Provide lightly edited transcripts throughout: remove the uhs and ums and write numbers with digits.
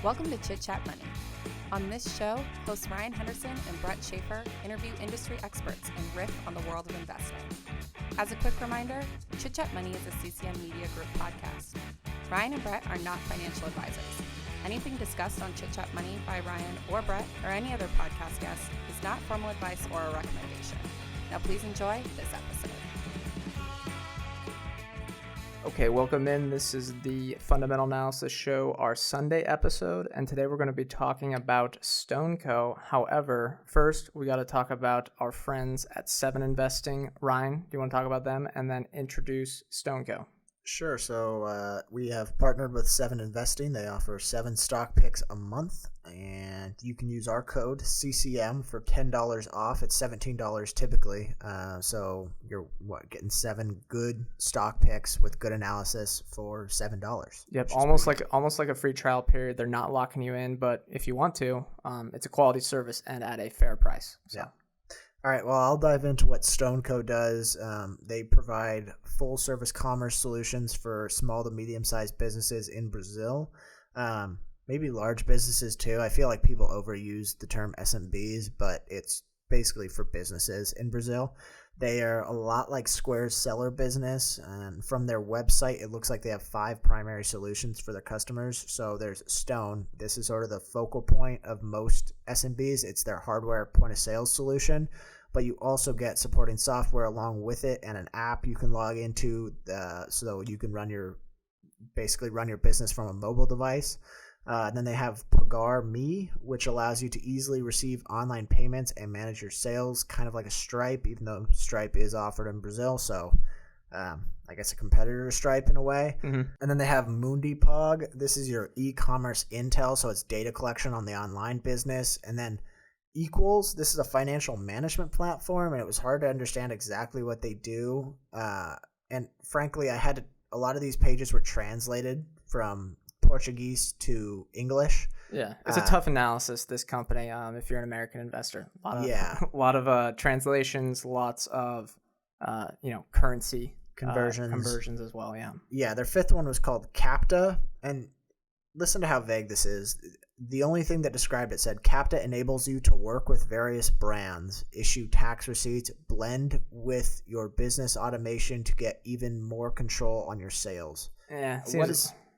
Welcome to Chit Chat Money. On this show, hosts Ryan Henderson and Brett Schaefer interview industry experts and riff on the world of investing. As a quick reminder, Chit Chat Money is a CCM Media Group podcast. Ryan and Brett are not financial advisors. Anything discussed on Chit Chat Money by Ryan or Brett or any other podcast guest is not formal advice or a recommendation. Now please enjoy this episode. Okay, welcome in. This is the Fundamental Analysis Show, our Sunday episode, and today we're going to be talking about StoneCo. However, first we got to talk about our friends at 7 Investing. Ryan, do you want to talk about them and then introduce StoneCo? Sure. So we have partnered with 7 Investing. They offer 7 stock picks a month, and you can use our code CCM for $10 off. It's $17 typically. So you're getting 7 good stock picks with good analysis for $7. Yep, almost like a free trial period. They're not locking you in, but if you want to, it's a quality service and at a fair price. So. Yeah. All right, well, I'll dive into what StoneCo does. They provide full-service commerce solutions for small to medium-sized businesses in Brazil, maybe large businesses too. I feel like people overuse the term SMBs, but it's basically for businesses in Brazil. They are a lot like Square's seller business, and from their website, it looks like they have 5 primary solutions for their customers. So there's Stone. This is sort of the focal point of most SMBs. It's their hardware point-of-sale solution, but you also get supporting software along with it and an app you can log into so you can run your business from a mobile device. Then they have Pagar Me, which allows you to easily receive online payments and manage your sales, kind of like a Stripe, even though Stripe is offered in Brazil. So I guess a competitor to Stripe in a way. Mm-hmm. And then they have MundiPog. This is your e-commerce intel, so it's data collection on the online business. And then Equals, this is a financial management platform, and it was hard to understand exactly what they do. And frankly, a lot of these pages were translated from Portuguese to English. Yeah, it's a tough analysis, this company, if you're an American investor. A lot of translations, lots of currency conversions as well. Yeah, their 5th one was called Capta, and listen to how vague this is. The only thing that described it said, Capta enables you to work with various brands, issue tax receipts, blend with your business automation to get even more control on your sales. Yeah,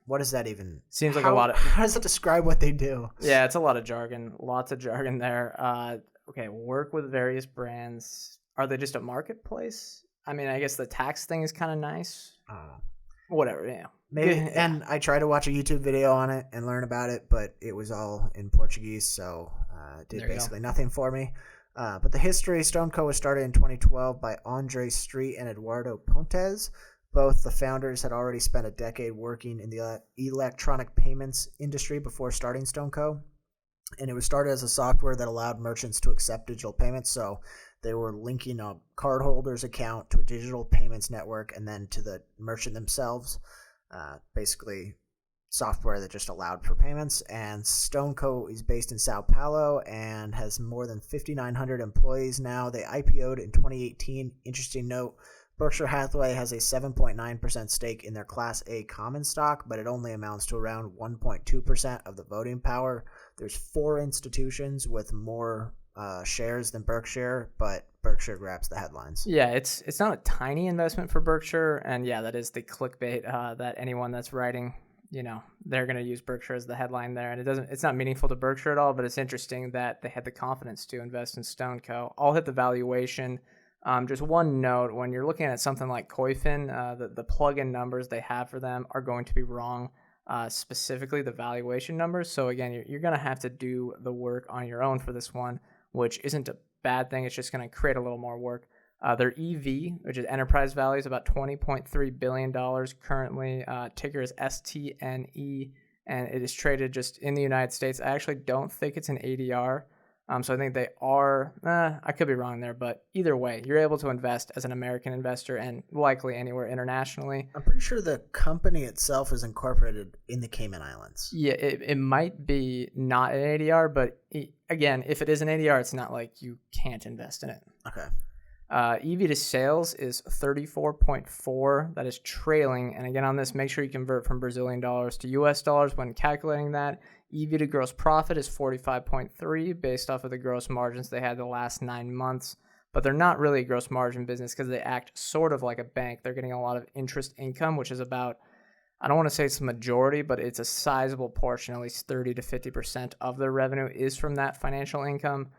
what does that even? Seems like a lot of. How does it describe what they do? Yeah, it's a lot of jargon. Lots of jargon there. Okay, work with various brands. Are they just a marketplace? I mean, I guess the tax thing is kind of nice. Whatever, yeah. Maybe. And I tried to watch a YouTube video on it and learn about it, but it was all in Portuguese, so it did basically nothing for me. But the history, StoneCo was started in 2012 by Andre Street and Eduardo Pontes. Both the founders had already spent a decade working in the electronic payments industry before starting StoneCo. And it was started as a software that allowed merchants to accept digital payments. So they were linking a cardholder's account to a digital payments network and then to the merchant themselves. Basically software that just allowed for payments. And StoneCo is based in Sao Paulo and has more than 5,900 employees now. They IPO'd in 2018. Interesting note, Berkshire Hathaway has a 7.9% stake in their Class A common stock, but it only amounts to around 1.2% of the voting power. There's 4 institutions with more shares than Berkshire, but Berkshire grabs the headlines. Yeah, it's not a tiny investment for Berkshire, and yeah, that is the clickbait that anyone that's writing, they're going to use Berkshire as the headline there, and it's not meaningful to Berkshire at all, but it's interesting that they had the confidence to invest in StoneCo. I'll hit the valuation. Just one note, when you're looking at something like Koifin, the plug-in numbers they have for them are going to be wrong, specifically the valuation numbers. So again, you're going to have to do the work on your own for this one, which isn't a bad thing. It's just going to create a little more work. Their EV, which is enterprise value, is about $20.3 billion currently. Ticker is STNE, and it is traded just in the United States. I actually don't think it's an ADR. So I think they are, I could be wrong there, but either way, you're able to invest as an American investor and likely anywhere internationally. I'm pretty sure the company itself is incorporated in the Cayman Islands. Yeah, it might be not an ADR, but again, if it is an ADR, it's not like you can't invest in it. Okay. EV to sales is 34.4. That is trailing. And again, on this, make sure you convert from Brazilian dollars to US dollars when calculating that. EV to gross profit is 45.3 based off of the gross margins they had the last 9 months. But they're not really a gross margin business because they act sort of like a bank. They're getting a lot of interest income, which is about, I don't want to say it's the majority, but it's a sizable portion, at least 30 to 50% of their revenue is from that financial income.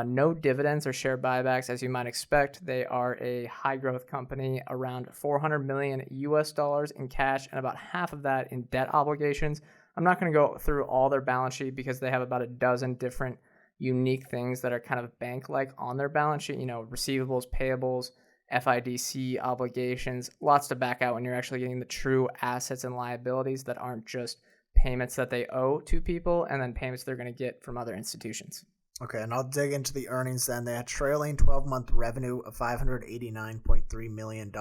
No dividends or share buybacks, as you might expect. They are a high growth company, around $400 million US dollars in cash and about half of that in debt obligations. I'm not going to go through all their balance sheet because they have about a dozen different unique things that are kind of bank-like on their balance sheet, receivables, payables, FIDC obligations, lots to back out when you're actually getting the true assets and liabilities that aren't just payments that they owe to people and then payments they're going to get from other institutions. Okay, and I'll dig into the earnings then. They had trailing 12-month revenue of $589.3 million.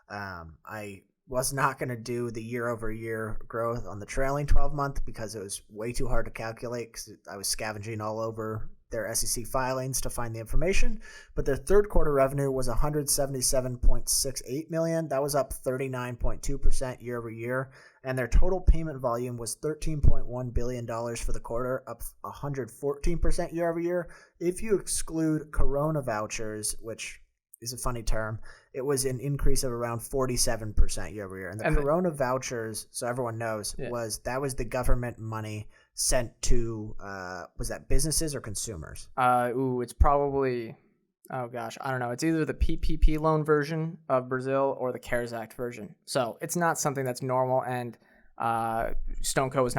I was not going to do the year-over-year growth on the trailing 12-month because it was way too hard to calculate because I was scavenging all over their SEC filings to find the information. But their third quarter revenue was $177.68 million. That was up 39.2% year over year. And their total payment volume was $13.1 billion for the quarter, up 114% year over year. If you exclude Corona vouchers, which is a funny term, it was an increase of around 47% year over year. And the Corona vouchers, so everyone knows, was the government money sent to, was that businesses or consumers? It's probably, I don't know. It's either the PPP loan version of Brazil or the CARES Act version. So it's not something that's normal, and StoneCo was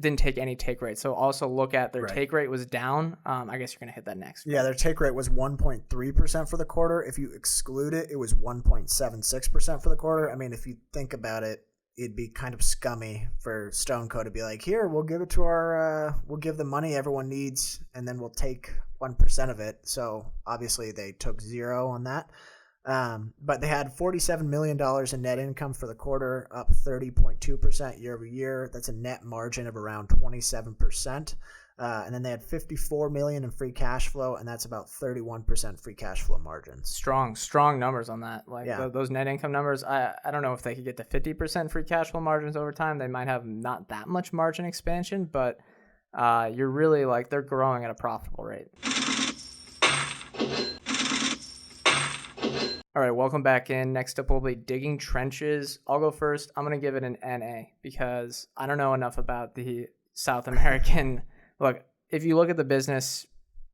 didn't take any take rate. So also look at their take rate was down. I guess you're going to hit that next. Yeah, their take rate was 1.3% for the quarter. If you exclude it, it was 1.76% for the quarter. I mean, if you think about it, it'd be kind of scummy for StoneCo to be like, here, we'll give it to we'll give the money everyone needs, and then we'll take 1% of it. So obviously they took zero on that. But they had $47 million in net income for the quarter, up 30.2% year over year. That's a net margin of around 27%. And then they had $54 million in free cash flow, and that's about 31% free cash flow margins. Strong numbers on that. Those net income numbers, I don't know if they could get to 50% free cash flow margins over time. They might have not that much margin expansion, but you're really they're growing at a profitable rate. All right, welcome back in. Next up, we'll be digging trenches. I'll go first. I'm going to give it an NA because I don't know enough about the South American. Look, if you look at the business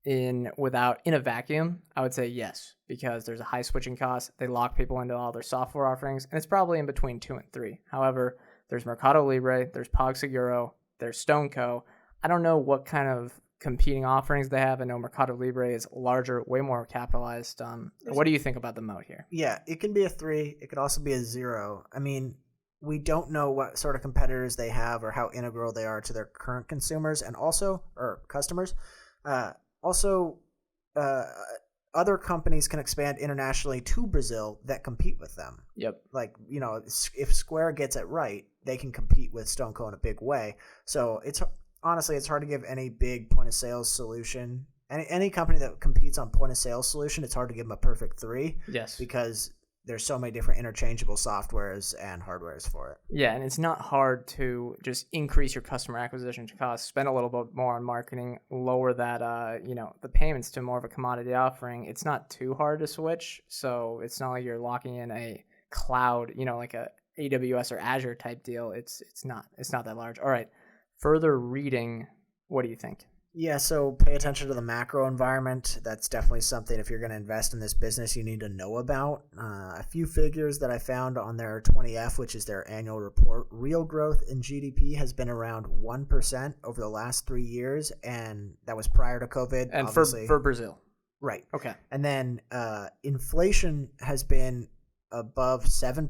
in a vacuum, I would say yes, because there's a high switching cost. They lock people into all their software offerings, and it's probably in between 2 and 3. However, there's Mercado Libre, there's PagSeguro, there's StoneCo. I don't know what kind of competing offerings they have. I know Mercado Libre is larger, way more capitalized. What do you think about the Moat here? Yeah, it can be a 3. It could also be a 0. I mean, we don't know what sort of competitors they have or how integral they are to their current consumers and customers. Other companies can expand internationally to Brazil that compete with them. Yep. If Square gets it right, they can compete with StoneCo in a big way. So it's hard to give any big point of sale solution. Any company that competes on point of sale solution, it's hard to give them a perfect 3. Yes. Because there's so many different interchangeable softwares and hardwares for it. Yeah, and it's not hard to just increase your customer acquisition costs, spend a little bit more on marketing, lower that, the payments to more of a commodity offering. It's not too hard to switch, so it's not like you're locking in a cloud, like a AWS or Azure type deal. It's not that large. All right, further reading, what do you think? Yeah, so pay attention to the macro environment. That's definitely something, if you're going to invest in this business, you need to know about. A few figures that I found on their 20F, which is their annual report. Real growth in GDP has been around 1% over the last 3 years, and that was prior to COVID. And for Brazil. Right. Okay. And then inflation has been above 7%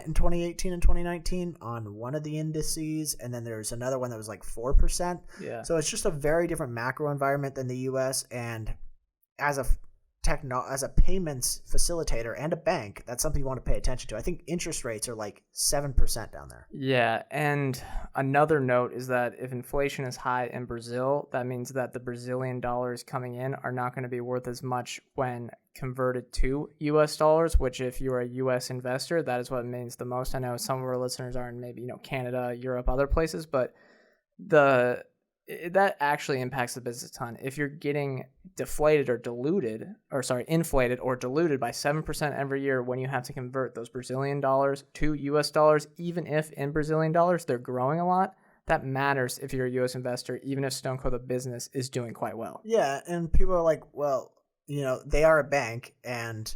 in 2018 and 2019 on one of the indices, and then there's another one that was like 4%. Yeah. So it's just a very different macro environment than the U.S. And as of as a payments facilitator and a bank, that's something you want to pay attention to. I think interest rates are like 7% down there. Yeah, and another note is that if inflation is high in Brazil, that means that the Brazilian dollars coming in are not going to be worth as much when converted to US dollars, which if you're a US investor, that is what means the most. I know some of our listeners are in maybe, Canada, Europe, other places, but that actually impacts the business a ton. If you're getting inflated or diluted by 7% every year when you have to convert those Brazilian dollars to US dollars, even if in Brazilian dollars they're growing a lot, that matters if you're a US investor, even if StoneCo, the business, is doing quite well. Yeah, and people are like, well, they are a bank, and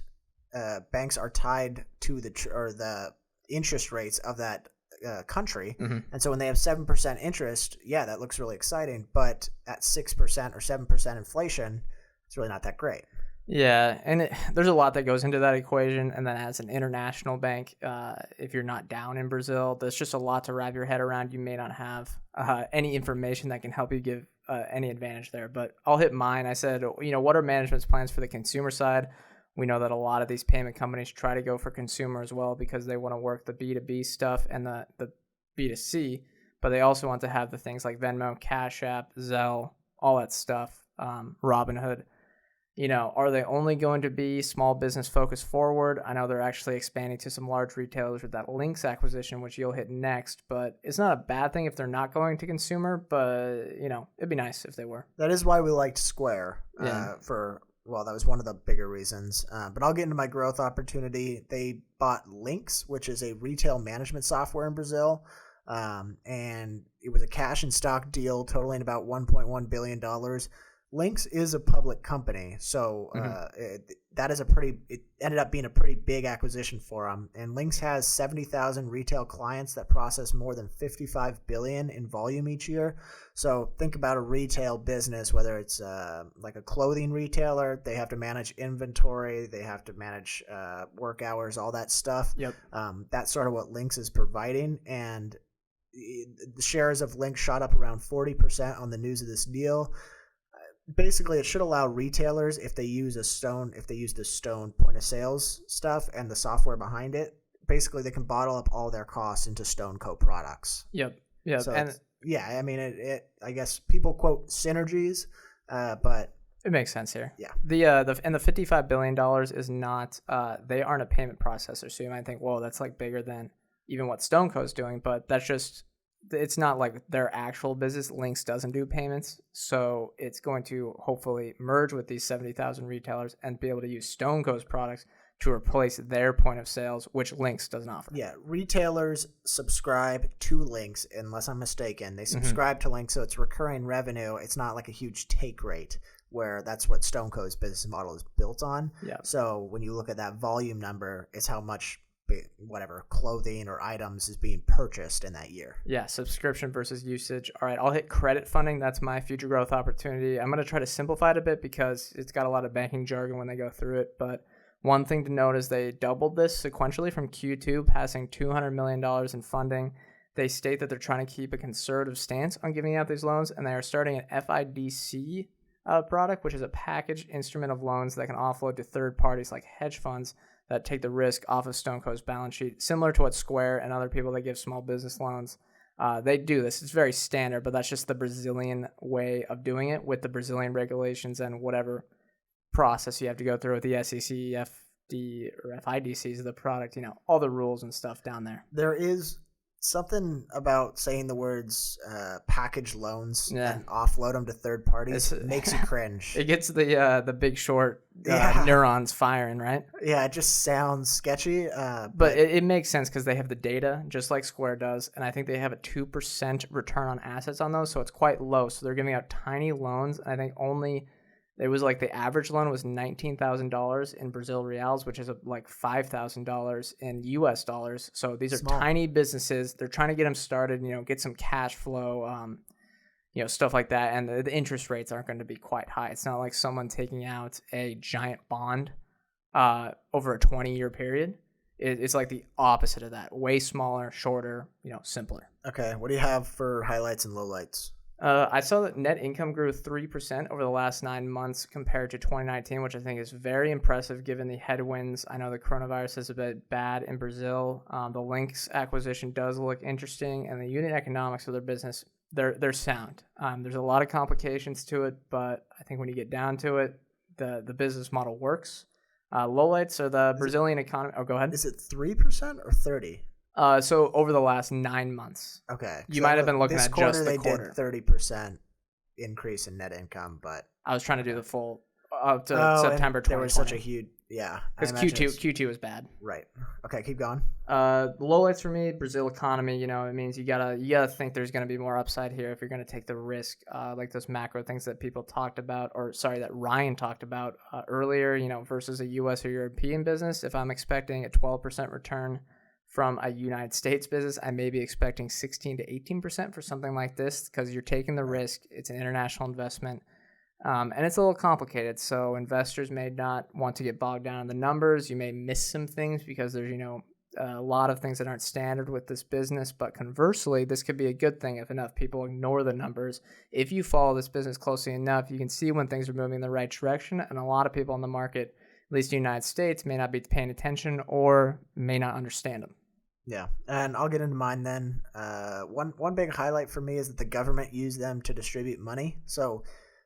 banks are tied to the interest rates of that country. Mm-hmm. And so when they have 7% interest, yeah, that looks really exciting. But at 6% or 7% inflation, it's really not that great. Yeah, and there's a lot that goes into that equation. And then as an international bank, if you're not down in Brazil, there's just a lot to wrap your head around. You may not have any information that can help you give any advantage there. But I'll hit mine. I said, what are management's plans for the consumer side? We know that a lot of these payment companies try to go for consumer as well because they want to work the B2B stuff and the B2C, but they also want to have the things like Venmo, Cash App, Zelle, all that stuff, Robinhood. Are they only going to be small business focused forward? I know they're actually expanding to some large retailers with that Lynx acquisition, which you'll hit next, but it's not a bad thing if they're not going to consumer, but, it'd be nice if they were. That is why we liked Square well, that was one of the bigger reasons. But I'll get into my growth opportunity. They bought Lynx, which is a retail management software in Brazil. And it was a cash and stock deal totaling about $1.1 billion. Lynx is a public company, so it ended up being a pretty big acquisition for them. And Lynx has 70,000 retail clients that process more than 55 billion in volume each year. So think about a retail business, whether it's like a clothing retailer, they have to manage inventory, they have to manage work hours, all that stuff. Yep. That's sort of what Lynx is providing, and the shares of Lynx shot up around 40% on the news of this deal. Basically, it should allow retailers, if they use the Stone point of sales stuff and the software behind it, basically they can bottle up all their costs into StoneCo products. Yep. Yeah. So and I guess people quote synergies, but it makes sense here. Yeah. The $55 billion is not, they aren't a payment processor. So you might think, whoa, that's like bigger than even what StoneCo is doing, but that's just, it's not like their actual business. Lynx doesn't do payments, so it's going to hopefully merge with these 70,000 retailers and be able to use StoneCo's products to replace their point of sales, which Lynx doesn't offer. Yeah, retailers subscribe to Lynx, unless I'm mistaken. They subscribe to Lynx, so it's recurring revenue. It's not like a huge take rate, where that's what StoneCo's business model is built on. Yeah. So when you look at that volume number, it's how much clothing or items is being purchased in that year. Yeah, subscription versus usage. All right, I'll hit credit funding. That's my future growth opportunity. I'm going to try to simplify it a bit because it's got a lot of banking jargon when they go through it. But one thing to note is they doubled this sequentially from Q2, passing $200 million in funding. They state that they're trying to keep a conservative stance on giving out these loans, and they are starting an FIDC product, which is a packaged instrument of loans that can offload to third parties like hedge funds that take the risk off of StoneCo's balance sheet, similar to what Square and other people that give small business loans, they do this. It's very standard, but that's just the Brazilian way of doing it with the Brazilian regulations and whatever process you have to go through with the SEC, FD, or FIDCs of the product, all the rules and stuff down there. There is something about saying the words package loans and offload them to third parties makes you cringe. It gets the Big Short neurons firing, right? Yeah, it just sounds sketchy. But it makes sense because they have the data just like Square does, and I think they have a 2% return on assets on those, so it's quite low. So they're giving out tiny loans, and I think it was like the average loan was $19,000 in Brazil reals, which is like $5,000 in US dollars. So these are tiny businesses. They're trying to get them started, get some cash flow, stuff like that. And the interest rates aren't going to be quite high. It's not like someone taking out a giant bond over a 20-year period. It's like the opposite of that. Way smaller, shorter, simpler. Okay. What do you have for highlights and lowlights? I saw that net income grew 3% over the last 9 months compared to 2019, which I think is very impressive given the headwinds. I know the coronavirus is a bit bad in Brazil. The Lynx acquisition does look interesting, and the unit economics of their business, they're sound. There's a lot of complications to it, but I think when you get down to it, the business model works. Lowlights are the Brazilian economy. Oh, go ahead. Is it 3% or 30? So over the last 9 months. Okay. You might have been looking at just the quarter. They did 30% increase in net income, but I was trying to do the full up to September 2020. There was such a huge, because Q2 was bad. Right. Okay, keep going. Lowlights for me, Brazil economy. It means you gotta think there's gonna be more upside here if you're gonna take the risk, like those macro things that people talked about, that Ryan talked about earlier. Versus a U.S. or European business. If I'm expecting a 12% return from a United States business, I may be expecting 16 to 18% for something like this because you're taking the risk. It's an international investment, and it's a little complicated. So investors may not want to get bogged down in the numbers. You may miss some things because there's, a lot of things that aren't standard with this business. But conversely, this could be a good thing if enough people ignore the numbers. If you follow this business closely enough, you can see when things are moving in the right direction. And a lot of people in the market, at least in the United States, may not be paying attention or may not understand them. Yeah, and I'll get into mine then. One big highlight for me is that the government used them to distribute money. So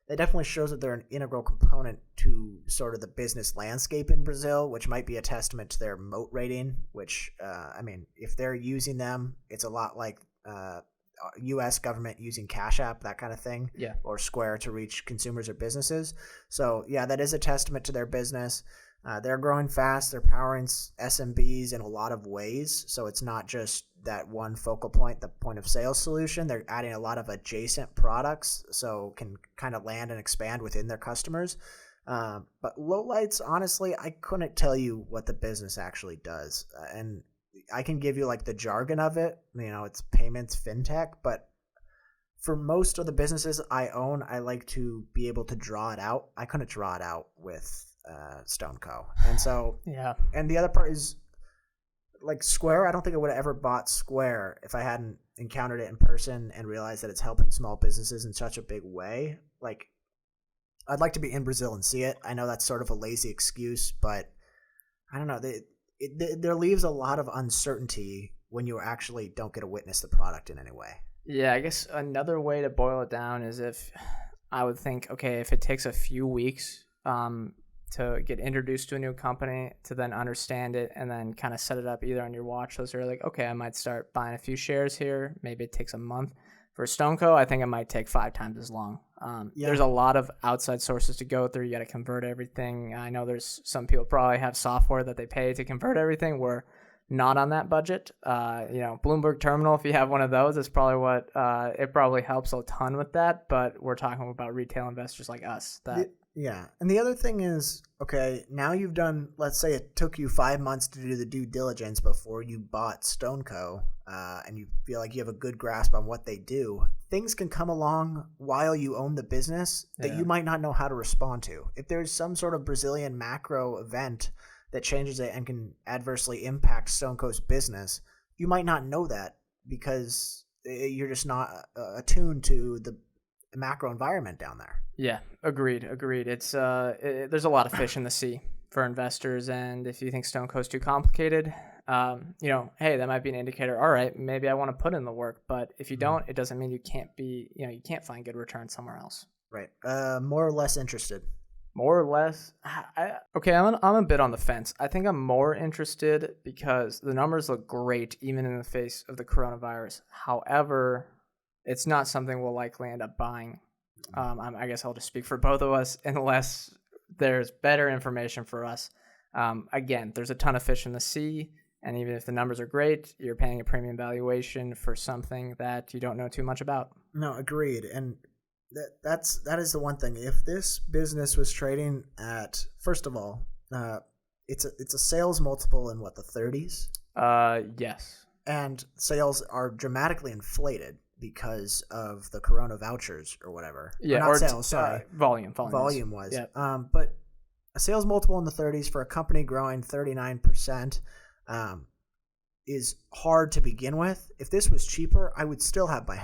that definitely shows that they're an integral component to sort of the business landscape in Brazil, which might be a testament to their Moat rating, which, if they're using them, it's a lot like U.S. government using Cash App, that kind of thing, or Square to reach consumers or businesses. So, that is a testament to their business. They're growing fast. They're powering SMBs in a lot of ways. So it's not just that one focal point, the point of sale solution. They're adding a lot of adjacent products so can kind of land and expand within their customers. But Lowlights, honestly, I couldn't tell you what the business actually does. And I can give you like the jargon of it. It's payments, fintech. But for most of the businesses I own, I like to be able to draw it out. I couldn't draw it out with StoneCo. And so, and the other part is like Square. I don't think I would have ever bought Square if I hadn't encountered it in person and realized that it's helping small businesses in such a big way. Like, I'd like to be in Brazil and see it. I know that's sort of a lazy excuse, but I don't know. There leaves a lot of uncertainty when you actually don't get to witness the product in any way. Yeah, I guess another way to boil it down is if I would think, okay, if it takes a few weeks to get introduced to a new company, to then understand it and then kind of set it up either on your watch list or like, okay, I might start buying a few shares here. Maybe it takes a month. For StoneCo, I think it might take 5 times as long. There's a lot of outside sources to go through. You got to convert everything. I know there's some people probably have software that they pay to convert everything. We're not on that budget. Bloomberg Terminal, if you have one of those, is probably what it probably helps a ton with that. But we're talking about retail investors like us. And the other thing is, okay, now you've done, let's say it took you 5 months to do the due diligence before you bought StoneCo, and you feel like you have a good grasp on what they do. Things can come along while you own the business that you might not know how to respond to. If there's some sort of Brazilian macro event that changes it and can adversely impact StoneCo's business, you might not know that because you're just not attuned to the macro environment down there. Yeah, agreed. It's there's a lot of fish in the sea for investors, and if you think StoneCo's too complicated, hey, that might be an indicator. All right, maybe I want to put in the work, but if you don't, it doesn't mean you can't find good return somewhere else. Right. More or less interested. More or less. I'm a bit on the fence. I think I'm more interested because the numbers look great even in the face of the coronavirus. However, it's not something we'll likely end up buying. I guess I'll just speak for both of us unless there's better information for us. Again, there's a ton of fish in the sea, and even if the numbers are great, you're paying a premium valuation for something that you don't know too much about. No, agreed. And that is the one thing. If this business was trading at, first of all, it's a sales multiple in the 30s? Yes. And sales are dramatically inflated because of the Corona vouchers or whatever. Yeah, or not sales, sorry. Volume was. Yeah. But a sales multiple in the 30s for a company growing 39%, is hard to begin with. If this was cheaper, I would still have my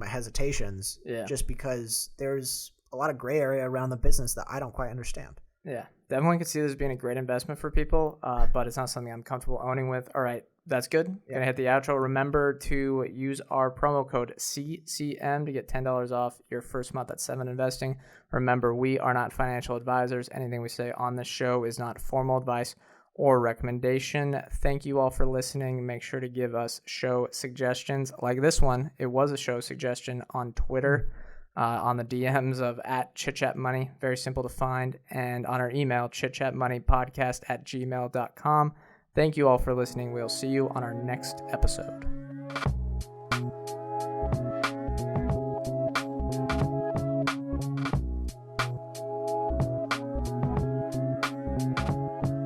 hesitations, just because there's a lot of gray area around the business that I don't quite understand. Yeah, definitely could see this being a great investment for people, but it's not something I'm comfortable owning with. All right, that's good. Gonna hit the outro. Remember to use our promo code CCM to get $10 off your first month at 7 Investing. Remember, we are not financial advisors. Anything we say on this show is not formal advice or recommendation. Thank you all for listening. Make sure to give us show suggestions like this one. It was a show suggestion on Twitter, on the DMs of @Chit Chat Money. Very simple to find. And on our email, chitchatmoneypodcast@gmail.com. Thank you all for listening. We'll see you on our next episode.